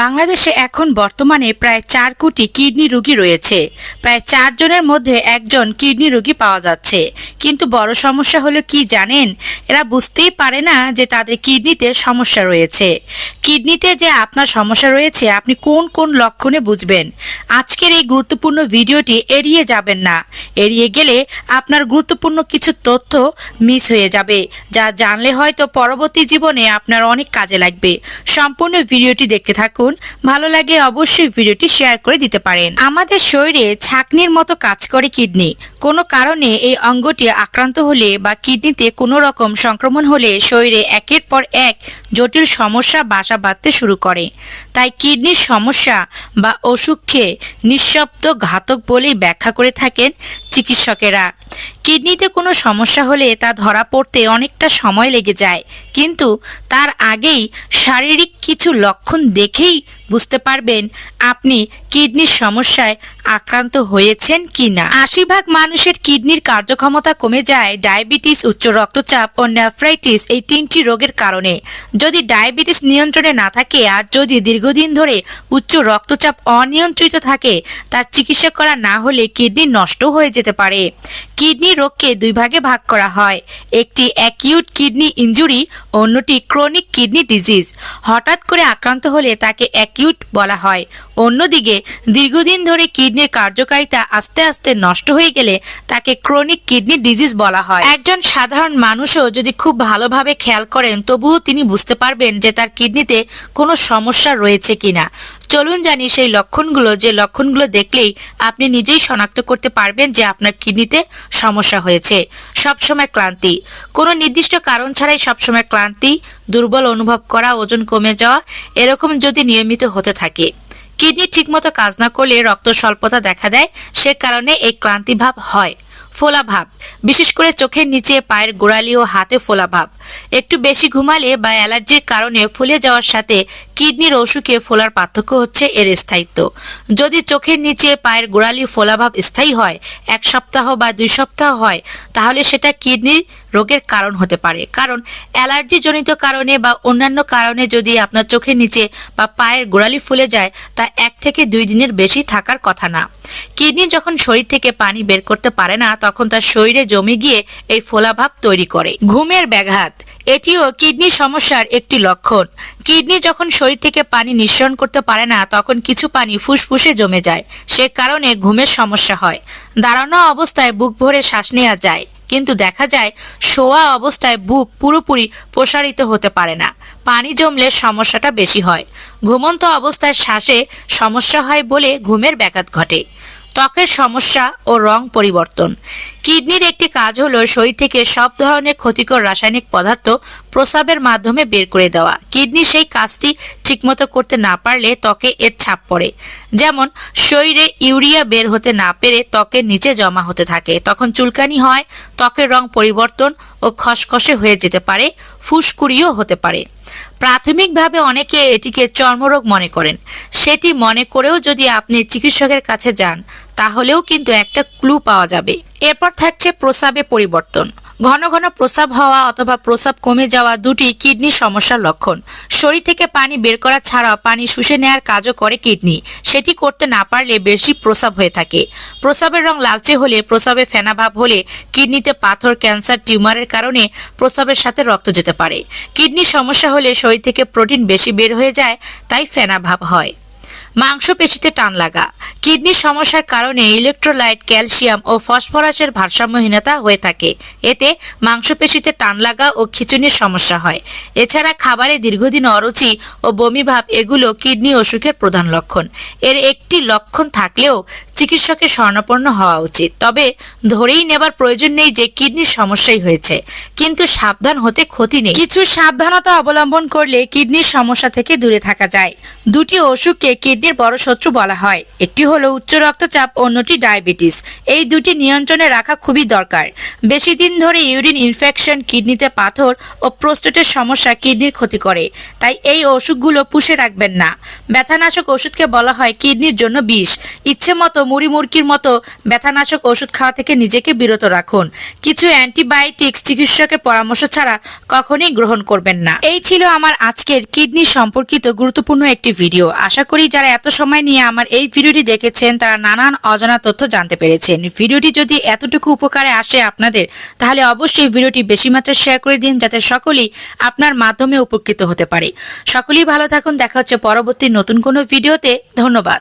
বাংলাদেশে এখন বর্তমানে প্রায় 4 কোটি কিডনি রোগী রয়েছে। প্রায় 4 জনের মধ্যে একজন কিডনি রোগী পাওয়া যাচ্ছে। কিন্তু বড় সমস্যা হলো কি জানেন? এরা বুঝতেই পারে না যে তাদের কিডনিতে সমস্যা রয়েছে। কিডনিতে যে আপনার সমস্যা রয়েছে আপনি কোন কোন লক্ষণে বুঝবেন? আজকের এই গুরুত্বপূর্ণ ভিডিওটি এড়িয়ে যাবেন না। এড়িয়ে গেলে আপনার গুরুত্বপূর্ণ কিছু তথ্য মিস হয়ে যাবে, যা জানলে হয়তো পরবর্তী জীবনে আপনার অনেক কাজে লাগবে। সম্পূর্ণ ভিডিওটি দেখতে থাকুন। ভালো লাগলে অবশ্যই ভিডিওটি শেয়ার করে দিতে পারেন। আমাদের শরীরে ছাঁকনির মতো কাজ করে কিডনি। কোনো কারণে এই অঙ্গটি আক্রান্ত হলে বা কিডনিতে কোনো রকম সংক্রমণ হলে শরীরে একের পর এক জটিল সমস্যা বাসা বাঁধতে শুরু করে। তাই কিডনির সমস্যা বা অসুখকে নিঃশব্দ ঘাতক বলেই ব্যাখ্যা করে থাকেন চিকিৎসকেরা। কিডনিতে কোনো সমস্যা হলে তা ধরা পড়তে অনেকটা সময় লেগে যায়, কিন্তু তার আগেই শারীরিক কিছু লক্ষণ দেখেই বুঝতে পারবেন আপনি কিডনির সমস্যায় আক্রান্ত হয়েছেন কিনা। ৮০% মানুষের কিডনির কার্যক্ষমতা কমে যায় ডায়াবেটিস, উচ্চ রক্তচাপ ও নেফ্রাইটিস এই 3টি রোগের কারণে। যদি ডায়াবেটিস নিয়ন্ত্রণে না থাকে আর যদি দীর্ঘদিন ধরে উচ্চ রক্তচাপ অনিয়ন্ত্রিত থাকে, তার চিকিৎসা করা না হলে কিডনি নষ্ট হয়ে যেতে পারে। কিডনি রোগকে 2 ভাগে ভাগ করা হয়, একটি অ্যাকিউট কিডনি ইনজুরি, অন্যটি ক্রনিক কিডনি ডিজিজ। হঠাৎ করে আক্রান্ত হলে তাকে অ্যাকিউট বলা হয়। অন্যদিকে দীর্ঘদিন ধরে কিডনির কার্যকারিতা আস্তে আস্তে নষ্ট হয়ে গেলে তাকে ক্রনিক কিডনি ডিজিজ বলা হয়। একজন সাধারণ মানুষও যদি খুব ভালোভাবে খেয়াল করেন, তবুও তিনি বুঝতে পারবেন যে তার কিডনিতে কোনো সমস্যা রয়েছে কিনা। চলুন জানি সেই লক্ষণগুলো, যে লক্ষণগুলো দেখলেই আপনি নিজেই শনাক্ত করতে পারবেন যে আপনার কিডনিতে সমস্যা হয়েছে। সবসময় ক্লান্তি, কোনো নির্দিষ্ট কারণ ছাড়াই সবসময় ক্লান্তি, দুর্বল অনুভব করা, ওজন কমে যাওয়া, এরকম যদি নিয়মিত হতে থাকে। কিডনি ঠিকমতো কাজ না করলে রক্ত স্বল্পতা দেখা দেয়, সে কারণে এই ক্লান্তি ভাব হয়। ফোলা ভাব, বিশেষ করে চোখের নিচে, পায়ের গোড়ালি ও হাতে ফোলা ভাব। একটু বেশি ঘুমালে বা অ্যালার্জির কারণে ফুলে যাওয়ার সাথে কিডনির অসুখে ফোলার পার্থক্য হচ্ছে এর স্থায়িত্ব। যদি চোখের নিচে, পায়ের গোড়ালি ফোলা ভাব স্থায়ী হয়, 1 সপ্তাহ বা 2 সপ্তাহ হয়, তাহলে সেটা কিডনির রোগের কারণ হতে পারে। কারণ অ্যালার্জি জনিত কারণে বা অন্যান্য কারণে যদি আপনার চোখের নিচে বা পায়ের গোড়ালি ফুলে যায়, তা 1 থেকে 2 দিনের বেশি থাকার কথা না। কিডনি যখন শরীর থেকে পানি বের করতে পারে না, তখন তার শরীরে জমে গিয়ে এই ফোলাভাব তৈরি করে। ঘুমের ব্যাঘাত, এটিও কিডনির সমস্যার একটি লক্ষণ। কিডনি যখন শরীর থেকে পানি নিঃসরণ করতে পারে না, তখন কিছু পানি ফুসফুসে জমে যায়। সে কারণে ঘুমের সমস্যা হয়। দাঁড়ানো অবস্থায় বুক ভরে শ্বাস নেওয়া যায়, কিন্তু দেখা যায় শোয়া অবস্থায় বুক পুরোপুরি প্রসারিত হতে পারে না। পানি জমলে সমস্যাটা বেশি হয়। ঘুমন্ত অবস্থায় শ্বাসে সমস্যা হয় বলে ঘুমের ব্যাঘাত ঘটে। ত্বকের সমস্যা ও রং পরিবর্তন, কিডনির একটি কাজ হলো শরীর থেকে সব ধরনের ক্ষতিকর রাসায়নিক পদার্থ প্রস্রাবের মাধ্যমে বের করে দেওয়া। কিডনি সেই কাজটি ঠিকমতো করতে না পারলে ত্বকে এর ছাপ পড়ে। যেমন শরীরে ইউরিয়া বের হতে না পেরে ত্বকের নিচে জমা হতে থাকে, তখন চুলকানি হয়, ত্বকের রং পরিবর্তন ও খসখসে হয়ে যেতে পারে, ফুসকুড়িও হতে পারে। প্রাথমিকভাবে অনেকে এটিকে চর্মরোগ মনে করেন। সেটি মনে করেও যদি আপনি চিকিৎসকের কাছে যান, তাহলেও কিন্তু একটা ক্লু পাওয়া যাবে। এরপর থাকছে প্রস্রাবে পরিবর্তন। ঘন ঘন প্রস্রাব হওয়া অথবা প্রস্রাব কমে যাওয়া দুটি কিডনির সমস্যার লক্ষণ। শরীর থেকে পানি বের করা ছাড়াও পানি শুষে নেওয়ার কাজও করে কিডনি। সেটি করতে না পারলে বেশি প্রস্রাব হয়ে থাকে। প্রস্রাবের রং লালচে হলে, প্রস্রাবে ফেনা ভাব হলে, কিডনিতে পাথর, ক্যান্সার, টিউমারের কারণে প্রস্রাবের সাথে রক্ত যেতে পারে। কিডনির সমস্যা হলে শরীর থেকে প্রোটিন বেশি বের হয়ে যায়, তাই ফেনা ভাব হয়। মাংসপেশিতে টান লাগা, কিডনির সমস্যার কারণে ইলেকট্রোলাইট, ক্যালসিয়াম ও ফসফরাসের ভারসাম্যহীনতা হয়ে থাকে। এতে মাংসপেশিতে টান লাগা ও খিঁচুনির সমস্যা হয়। এছাড়া খাবারে দীর্ঘদিন অরুচি ও বমি ভাব, এগুলো কিডনি অসুখের প্রধান লক্ষণ। এর একটি লক্ষণ থাকলেও চিকিৎসকের শরণাপন্ন হওয়া উচিত। তবে ধরেই নেবার প্রয়োজন নেই যে কিডনির সমস্যাই হয়েছে, কিন্তু সাবধান হতে ক্ষতি নেই। কিছু সাবধানতা অবলম্বন করলে কিডনির সমস্যা থেকে দূরে থাকা যায়। দুটি অসুখকে কিডনির বড় শত্রু বলা হয়। একটি হলো উচ্চ রক্তচাপ, অন্যটি ডায়াবেটিস। এই দুটি নিয়ন্ত্রণে রাখা খুবই দরকার। বেশি দিন ধরে ইউরিন ইনফেকশন, কিডনিতে পাথর ও প্রোস্টেটের সমস্যা কিডনির ক্ষতি করে, তাই এই অসুখগুলো পুষে রাখবেন না। ব্যথানাশক ওষুধকে বলা হয় কিডনির জন্য বিষ। ইচ্ছে মতো মুড়ি মুরগির মতো ব্যথানাশক ওষুধ খাওয়া থেকে নিজেকে বিরত রাখুন। কিছু অ্যান্টিবায়োটিক্স চিকিৎসকের পরামর্শ ছাড়া কখনোই গ্রহণ করবেন না। এই ছিল আমার আজকের কিডনি সম্পর্কিত গুরুত্বপূর্ণ একটি ভিডিও। আশা করি যারা এত সময় নিয়ে আমার এই ভিডিওটি দেখেছেন তারা নানান অজানা তথ্য জানতে পেরেছেন। ভিডিওটি যদি এতটুকু উপকারে আসে আপনাদের, তাহলে অবশ্যই ভিডিওটি বেশি মাত্রায় শেয়ার করে দিন, যাতে সকলেই আপনার মাধ্যমে উপকৃত হতে পারে। সকলেই ভালো থাকুন। দেখা হচ্ছে পরবর্তী নতুন কোনো ভিডিওতে। ধন্যবাদ।